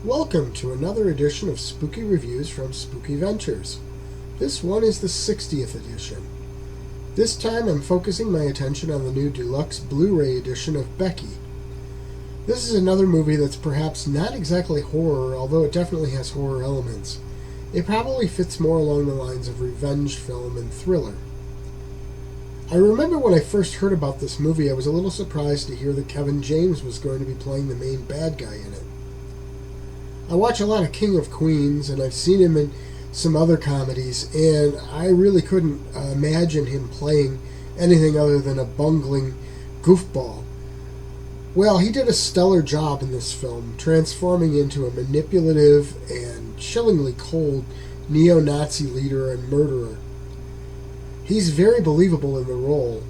Welcome to another edition of Spooky Reviews from Spooky Ventures. This one is the 60th edition. This time I'm focusing my attention on the new deluxe Blu-Ray edition of Becky. This is another movie that's perhaps not exactly horror, although it definitely has horror elements. It probably fits more along the lines of revenge film and thriller. I remember when I first heard about this movie, I was a little surprised to hear that Kevin James was going to be playing the main bad guy in it. I watch a lot of King of Queens, and I've seen him in some other comedies, and I really couldn't imagine him playing anything other than a bungling goofball. Well, he did a stellar job in this film, transforming into a manipulative and chillingly cold neo-Nazi leader and murderer. He's very believable in the role.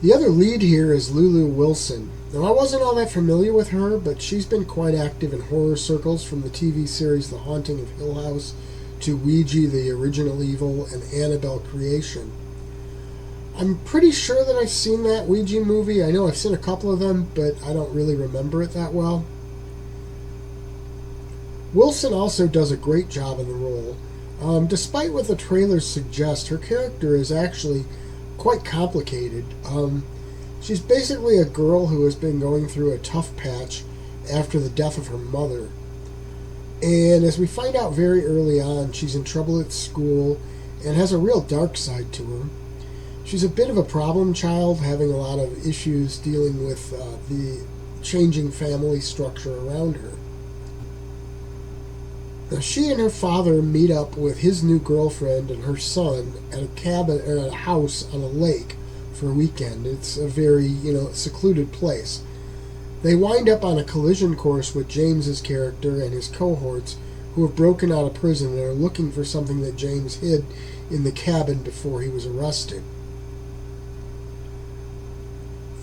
The other lead here is Lulu Wilson. Now, I wasn't all that familiar with her, but she's been quite active in horror circles, from the TV series The Haunting of Hill House to Ouija, the Original Evil, and Annabelle Creation. I'm pretty sure that I've seen that Ouija movie. I know I've seen a couple of them, but I don't really remember it that well. Wilson also does a great job in the role. Despite what the trailers suggest, her character is actually quite complicated. She's basically a girl who has been going through a tough patch after the death of her mother. And as we find out very early on, she's in trouble at school and has a real dark side to her. She's a bit of a problem child, having a lot of issues dealing with the changing family structure around her. Now, she and her father meet up with his new girlfriend and her son at a cabin or at a house on a lake for a weekend. It's a very, secluded place. They wind up on a collision course with James's character and his cohorts, who have broken out of prison and are looking for something that James hid in the cabin before he was arrested.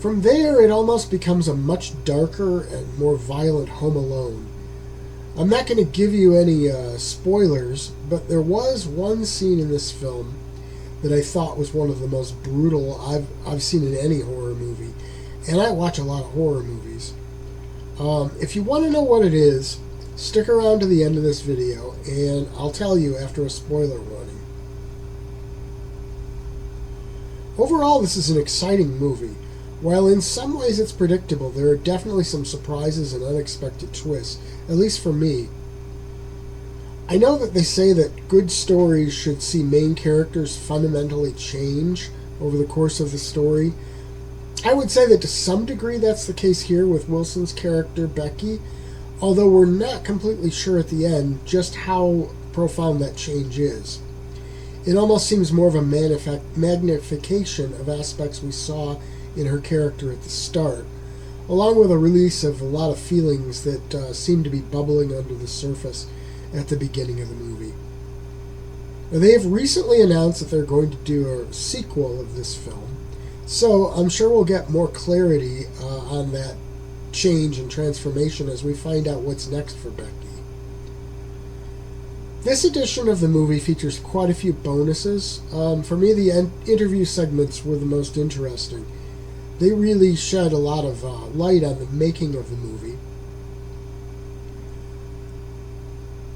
From there, it almost becomes a much darker and more violent Home Alone. I'm not going to give you any spoilers, but there was one scene in this film that I thought was one of the most brutal I've seen in any horror movie. And I watch a lot of horror movies. If you want to know what it is, stick around to the end of this video, and I'll tell you after a spoiler warning. Overall, this is an exciting movie. While in some ways it's predictable, there are definitely some surprises and unexpected twists, at least for me. I know that they say that good stories should see main characters fundamentally change over the course of the story. I would say that to some degree that's the case here with Wilson's character, Becky, although we're not completely sure at the end just how profound that change is. It almost seems more of a magnification of aspects we saw in her character at the start, along with a release of a lot of feelings that seem to be bubbling under the surface at the beginning of the movie. Now, they have recently announced that they're going to do a sequel of this film, so I'm sure we'll get more clarity on that change and transformation as we find out what's next for Becky. This edition of the movie features quite a few bonuses. For me, the interview segments were the most interesting. They really shed a lot of light on the making of the movie.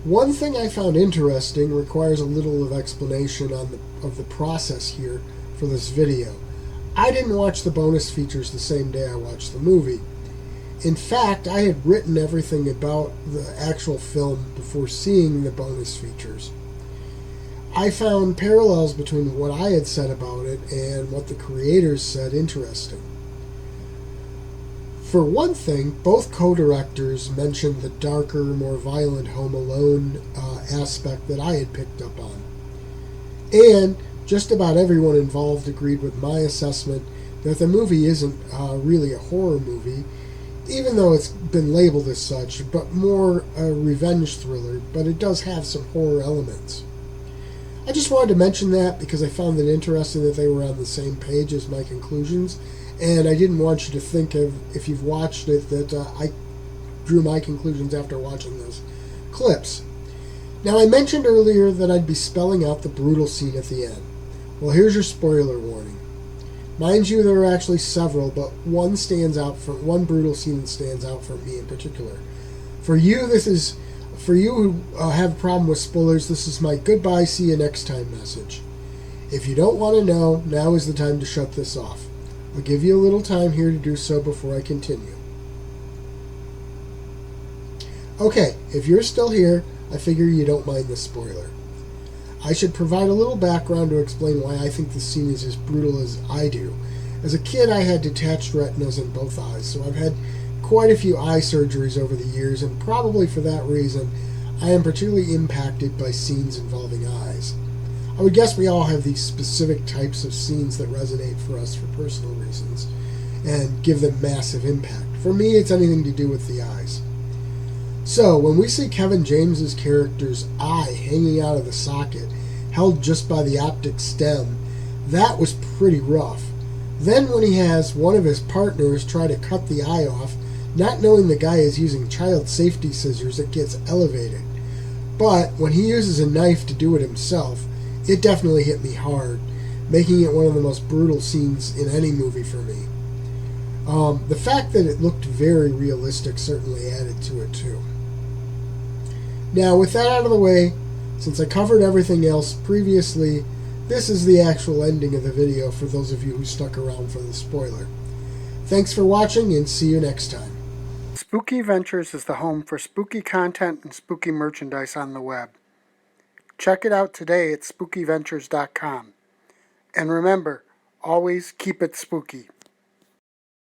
One thing I found interesting requires a little of explanation of the process here for this video. I didn't watch the bonus features the same day I watched the movie. In fact, I had written everything about the actual film before seeing the bonus features. I found parallels between what I had said about it and what the creators said interesting. For one thing, both co-directors mentioned the darker, more violent Home Alone aspect that I had picked up on. And just about everyone involved agreed with my assessment that the movie isn't really a horror movie, even though it's been labeled as such, but more a revenge thriller, but it does have some horror elements. I just wanted to mention that because I found it interesting that they were on the same page as my conclusions, and I didn't want you to think of, if you've watched it, that I drew my conclusions after watching those clips. Now, I mentioned earlier that I'd be spelling out the brutal scene at the end. Well, here's your spoiler warning. Mind you, there are actually several, but one brutal scene stands out for me in particular. For you, this is For you who have a problem with spoilers, this is my goodbye, see you next time message. If you don't want to know, now is the time to shut this off. I'll give you a little time here to do so before I continue. Okay, if you're still here, I figure you don't mind the spoiler. I should provide a little background to explain why I think this scene is as brutal as I do. As a kid, I had detached retinas in both eyes, so I've had quite a few eye surgeries over the years, and probably for that reason, I am particularly impacted by scenes involving eyes. I would guess we all have these specific types of scenes that resonate for us for personal reasons and give them massive impact. For me, it's anything to do with the eyes. So, when we see Kevin James's character's eye hanging out of the socket, held just by the optic stem, that was pretty rough. Then when he has one of his partners try to cut the eye off, not knowing the guy is using child safety scissors, it gets elevated. But when he uses a knife to do it himself, it definitely hit me hard, making it one of the most brutal scenes in any movie for me. The fact that it looked very realistic certainly added to it too. Now, with that out of the way, since I covered everything else previously, this is the actual ending of the video for those of you who stuck around for the spoiler. Thanks for watching, and see you next time. Spooky Ventures is the home for spooky content and spooky merchandise on the web. Check it out today at spookyventures.com. And remember, always keep it spooky.